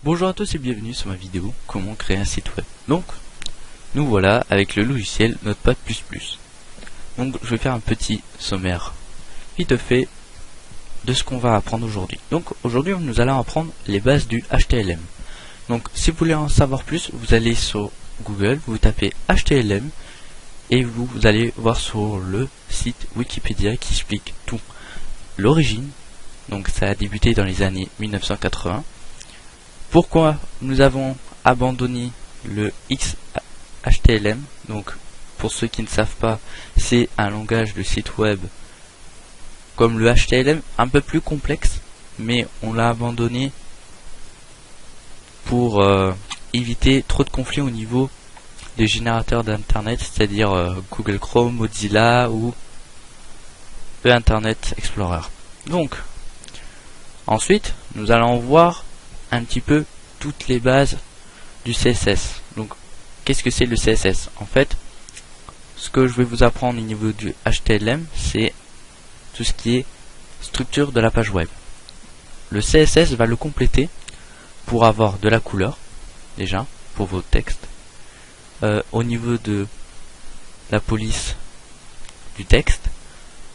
Bonjour à tous et bienvenue sur ma vidéo comment créer un site web. Donc nous voilà avec le logiciel Notepad++. Donc je vais faire un petit sommaire vite fait de ce qu'on va apprendre aujourd'hui. Donc aujourd'hui nous allons apprendre les bases du HTML. Donc si vous voulez en savoir plus, vous allez sur Google, vous tapez HTML et vous allez voir sur le site Wikipédia qui explique tout. L'origine, donc ça a débuté dans les années 1980. Pourquoi nous avons abandonné le XHTML? Donc pour ceux qui ne savent pas, c'est un langage de site web comme le HTML, un peu plus complexe, mais on l'a abandonné pour éviter trop de conflits au niveau des générateurs d'internet, c'est-à-dire Google Chrome, Mozilla ou le Internet Explorer. Donc ensuite nous allons voir un petit peu toutes les bases du CSS. Donc qu'est-ce que c'est le CSS? En fait, ce que je vais vous apprendre au niveau du HTML, c'est tout ce qui est structure de la page web. Le CSS va le compléter pour avoir de la couleur, déjà, pour vos textes. Au niveau de la police du texte,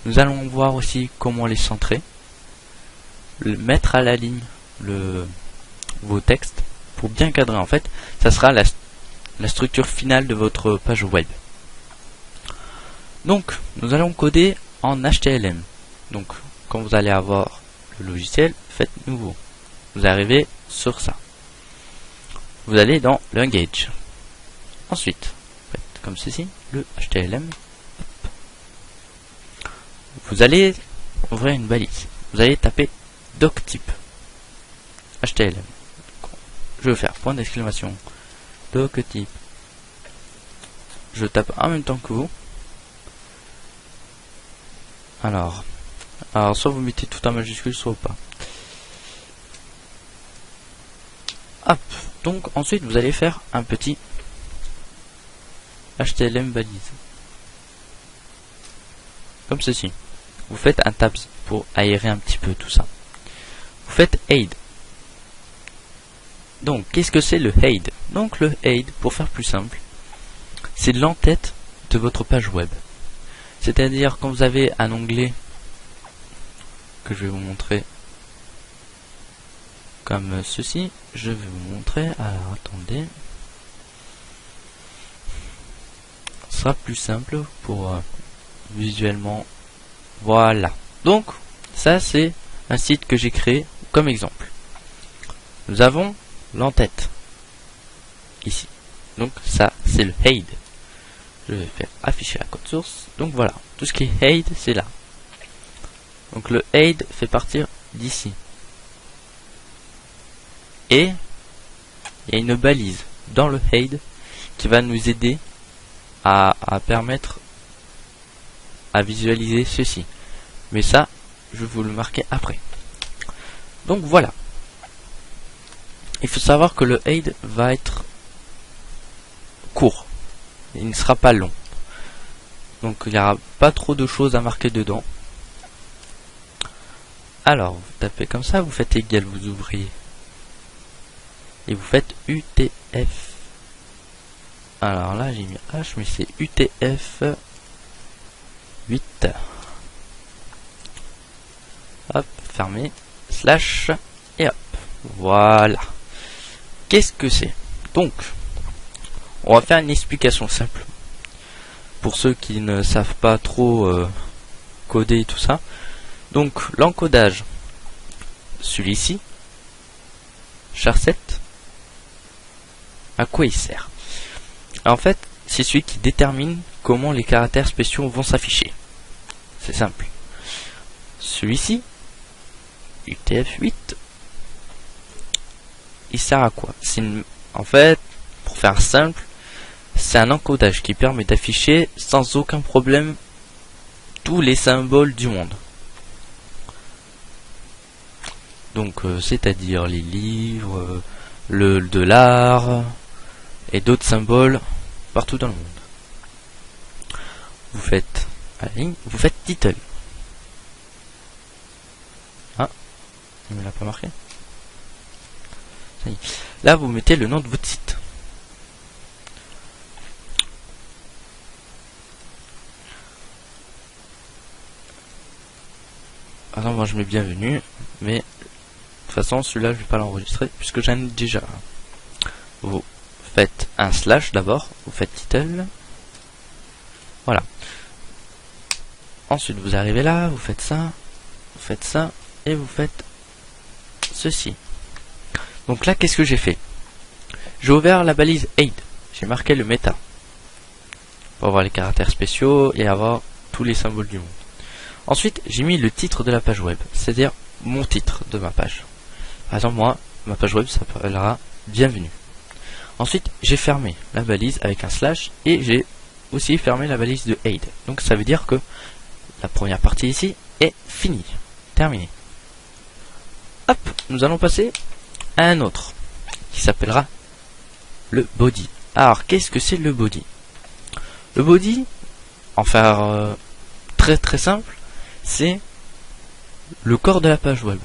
nous allons voir aussi comment les centrer, mettre à la ligne vos textes pour bien cadrer. En fait, ça sera la structure finale de votre page web. Donc, nous allons coder en HTML. Donc, quand vous allez avoir le logiciel, faites nouveau. Vous arrivez sur ça. Vous allez dans Language. Ensuite, faites comme ceci, le HTML. Vous allez ouvrir une balise. Vous allez taper doctype HTML. Je vais faire point d'exclamation doctype. Je tape en même temps que vous. Alors soit vous mettez tout en majuscule, soit pas. Hop. Donc ensuite vous allez faire un petit HTML balise. Comme ceci. Vous faites un tabs pour aérer un petit peu tout ça. Vous faites aid. Donc qu'est-ce que c'est le aid? Donc le aid, pour faire plus simple, c'est l'entête de votre page web. C'est-à-dire quand vous avez un onglet que je vais vous montrer comme ceci, je vais vous montrer. Alors attendez, ce sera plus simple pour visuellement. Voilà. Donc ça c'est un site que j'ai créé comme exemple. Nous avons l'entête ici. Donc ça c'est le head. Je vais faire afficher la code source. Donc voilà, tout ce qui est head c'est là. Donc le head fait partir d'ici. Et il y a une balise dans le head qui va nous aider à permettre à visualiser ceci. Mais ça, je vais vous le marquer après. Donc voilà. Il faut savoir que le head va être court. Il ne sera pas long. Donc il n'y aura pas trop de choses à marquer dedans. Alors, vous tapez comme ça, vous faites égal, vous ouvrez. Et vous faites UTF. Alors là, j'ai mis H, mais c'est UTF 8. Hop, fermé. Slash. Et hop. Voilà. Qu'est-ce que c'est? Donc, on va faire une explication simple. Pour ceux qui ne savent pas trop coder et tout ça. Donc, l'encodage, celui-ci, char7, à quoi il sert? En fait, c'est celui qui détermine comment les caractères spéciaux vont s'afficher. C'est simple. Celui-ci, UTF-8, il sert à quoi? En fait, pour faire simple, c'est un encodage qui permet d'afficher sans aucun problème tous les symboles du monde. Donc, c'est-à-dire les livres, le dollar et d'autres symboles partout dans le monde. Vous faites ligne, vous faites title. Il me l'a pas marqué. Ça y est. Là, vous mettez le nom de votre site. Par exemple, moi je mets bienvenue, mais de toute façon, celui-là, je vais pas l'enregistrer puisque j'en ai déjà. Vous faites un slash d'abord, vous faites title. Voilà. Ensuite, vous arrivez là, vous faites ça, et vous faites ceci. Donc là, qu'est-ce que j'ai fait? J'ai ouvert la balise aid. J'ai marqué le méta pour avoir les caractères spéciaux et avoir tous les symboles du monde. Ensuite, j'ai mis le titre de la page web, c'est-à-dire mon titre de ma page. Par exemple, moi, ma page web s'appellera bienvenue. Ensuite, j'ai fermé la balise avec un slash et j'ai aussi fermé la balise de aid. Donc ça veut dire que la première partie ici est finie, terminée. Hop, nous allons passer à un autre qui s'appellera le body. Alors, qu'est-ce que c'est le body? Le body, en faire très simple, c'est le corps de la page web.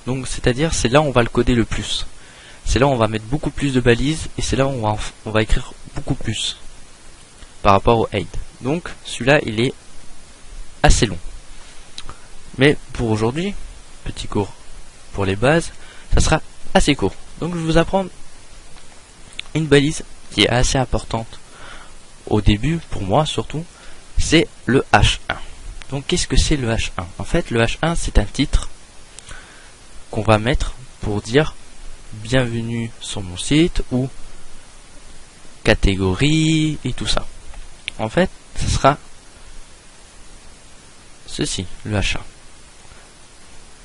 Donc c'est-à-dire c'est là où on va le coder le plus. C'est là où on va mettre beaucoup plus de balises et c'est là où on va écrire beaucoup plus par rapport au aid. Donc celui-là il est assez long. Mais pour aujourd'hui, petit cours pour les bases, ça sera assez court. Donc je vais vous apprendre une balise qui est assez importante au début, pour moi surtout, c'est le H1. Donc qu'est-ce que c'est le H1? En fait le H1 c'est un titre qu'on va mettre pour dire bienvenue sur mon site ou catégorie et tout ça. En fait ce sera ceci, le H1.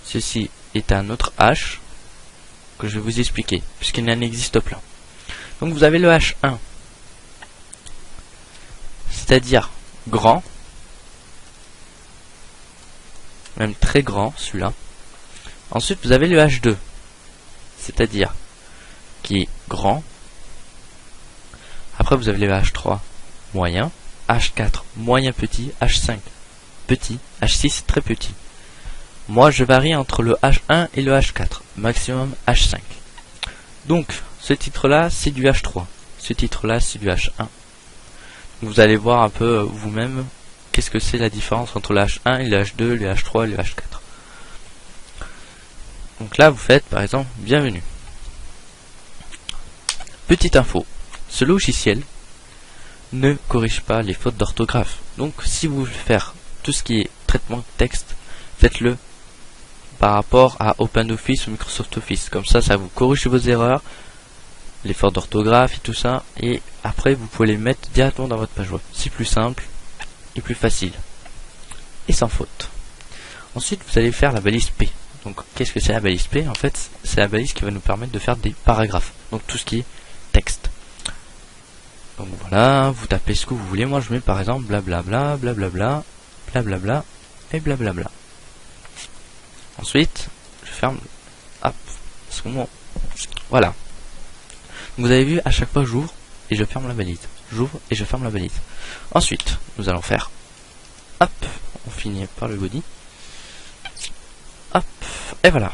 Ceci est un autre H que je vais vous expliquer puisqu'il n'en existe plein. Donc vous avez le H1, c'est-à-dire grand, même très grand celui-là. Ensuite vous avez le H2, c'est-à-dire qui est grand. Après vous avez le H3 moyen, H4 moyen petit, H5 petit, H6 très petit. Moi je varie entre le H1 et le H4, maximum H5. Donc ce titre là c'est du H3, ce titre là c'est du H1. Vous allez voir un peu vous-même qu'est-ce que c'est la différence entre le H1 et le H2, le H3 et le H4. Donc là vous faites par exemple bienvenue. Petite info, ce logiciel ne corrige pas les fautes d'orthographe. Donc si vous voulez faire tout ce qui est traitement de texte, faites-le par rapport à OpenOffice ou Microsoft Office. Comme ça, ça vous corrige vos erreurs, les fautes d'orthographe et tout ça. Et après, vous pouvez les mettre directement dans votre page web. C'est plus simple et plus facile. Et sans faute. Ensuite, vous allez faire la balise P. Donc, qu'est-ce que c'est la balise P? En fait, c'est la balise qui va nous permettre de faire des paragraphes. Donc, tout ce qui est texte. Donc voilà, vous tapez ce que vous voulez. Moi, je mets par exemple blablabla, blablabla, blablabla et blablabla. Ensuite, je ferme. Hop, voilà. Vous avez vu, à chaque fois j'ouvre et je ferme la balise. J'ouvre et je ferme la balise. Ensuite, nous allons faire. Hop, on finit par le body. Hop, et voilà.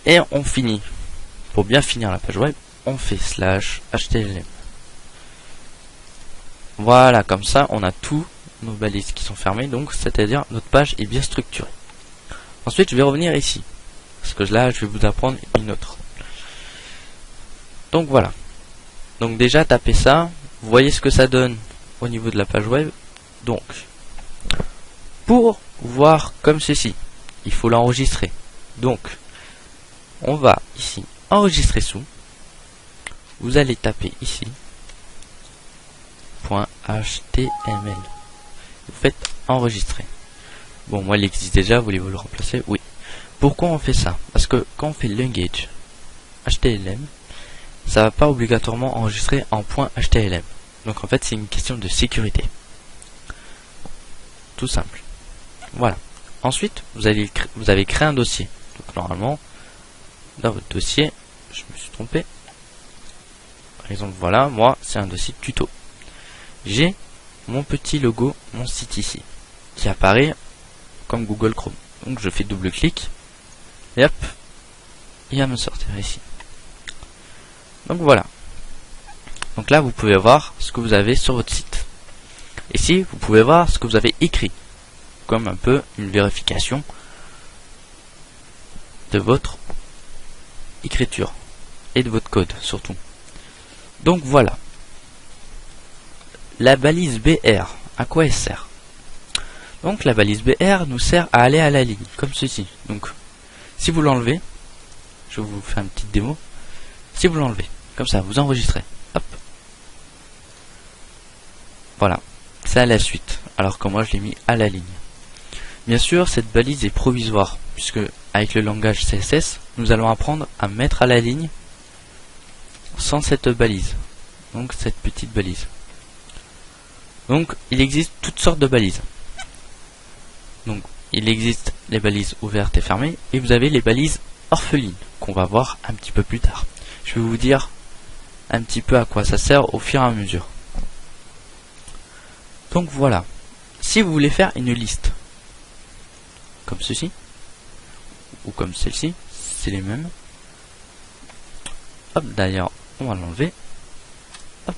Et on finit. Pour bien finir la page web, on fait /HTML. Voilà, comme ça, on a tous nos balises qui sont fermées, donc c'est-à-dire notre page est bien structurée. Ensuite, je vais revenir ici, parce que là, je vais vous apprendre une autre. Donc voilà. Donc déjà, tapez ça. Vous voyez ce que ça donne au niveau de la page web. Donc, pour voir comme ceci, il faut l'enregistrer. Donc, on va ici enregistrer sous. Vous allez taper ici .html. Vous faites enregistrer. Bon, moi il existe déjà, voulez-vous le remplacer? Oui. Pourquoi on fait ça? Parce que quand on fait language HTML, ça va pas obligatoirement enregistrer en .html. Donc en fait c'est une question de sécurité. Tout simple. Voilà. Ensuite, vous avez créé un dossier. Donc normalement, dans votre dossier, je me suis trompé. Par exemple, voilà, moi c'est un dossier tuto. J'ai mon petit logo, mon site ici, qui apparaît comme Google Chrome. Donc je fais double clic et hop, il va me sortir ici. Donc voilà. Donc là vous pouvez voir ce que vous avez sur votre site. Ici vous pouvez voir ce que vous avez écrit, comme un peu une vérification de votre écriture et de votre code surtout. Donc voilà. La balise BR, à quoi elle sert? Donc la balise BR nous sert à aller à la ligne, comme ceci. Donc si vous l'enlevez, je vous fais une petite démo. Si vous l'enlevez, comme ça, vous enregistrez. Hop. Voilà. C'est à la suite. Alors que moi je l'ai mis à la ligne. Bien sûr, cette balise est provisoire, puisque avec le langage CSS, nous allons apprendre à mettre à la ligne sans cette balise. Donc cette petite balise. Donc il existe toutes sortes de balises. Donc il existe les balises ouvertes et fermées, et vous avez les balises orphelines, qu'on va voir un petit peu plus tard. Je vais vous dire un petit peu à quoi ça sert au fur et à mesure. Donc voilà. Si vous voulez faire une liste, comme ceci, ou comme celle-ci, c'est les mêmes. Hop, d'ailleurs, on va l'enlever. Hop,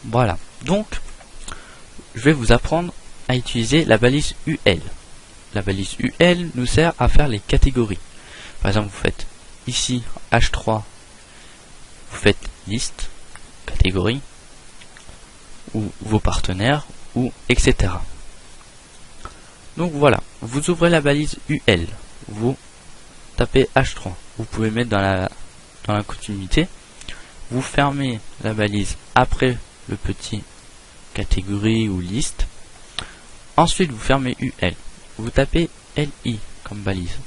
voilà. Donc, je vais vous apprendre à utiliser la balise UL. La balise UL nous sert à faire les catégories. Par exemple, vous faites ici H3, vous faites liste, catégorie, ou vos partenaires, ou etc. Donc voilà, vous ouvrez la balise UL, vous tapez H3, vous pouvez mettre dans la continuité, vous fermez la balise après le petit catégorie ou liste, ensuite vous fermez UL, vous tapez LI comme balise.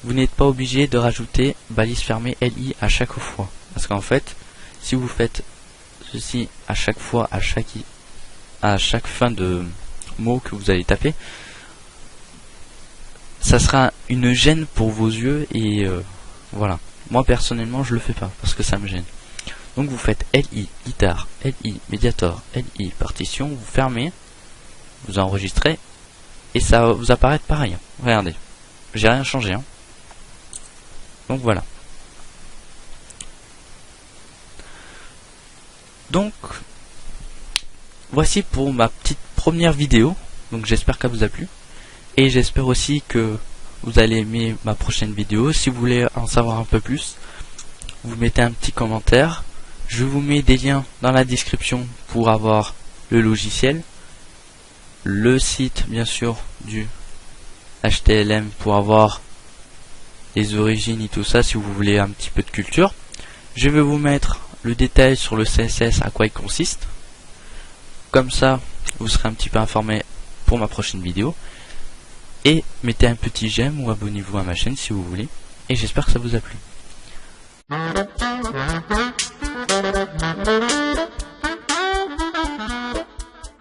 Vous n'êtes pas obligé de rajouter balise fermée LI à chaque fois, parce qu'en fait, si vous faites ceci à chaque fois, à chaque fin de mot que vous allez taper, ça sera une gêne pour vos yeux et voilà. Moi personnellement je le fais pas parce que ça me gêne. Donc vous faites LI guitare, LI médiator, LI partition, vous fermez, vous enregistrez et ça va vous apparaître pareil. Regardez, j'ai rien changé. Donc voilà. Donc voici pour ma petite première vidéo. Donc j'espère qu'elle vous a plu. Et j'espère aussi que vous allez aimer ma prochaine vidéo. Si vous voulez en savoir un peu plus, vous mettez un petit commentaire. Je vous mets des liens dans la description pour avoir le logiciel, le site bien sûr du HTML pour avoir les origines et tout ça si vous voulez un petit peu de culture. Je vais vous mettre le détail sur le CSS, à quoi il consiste. Comme ça, vous serez un petit peu informé pour ma prochaine vidéo. Et mettez un petit j'aime ou abonnez-vous à ma chaîne si vous voulez. Et j'espère que ça vous a plu.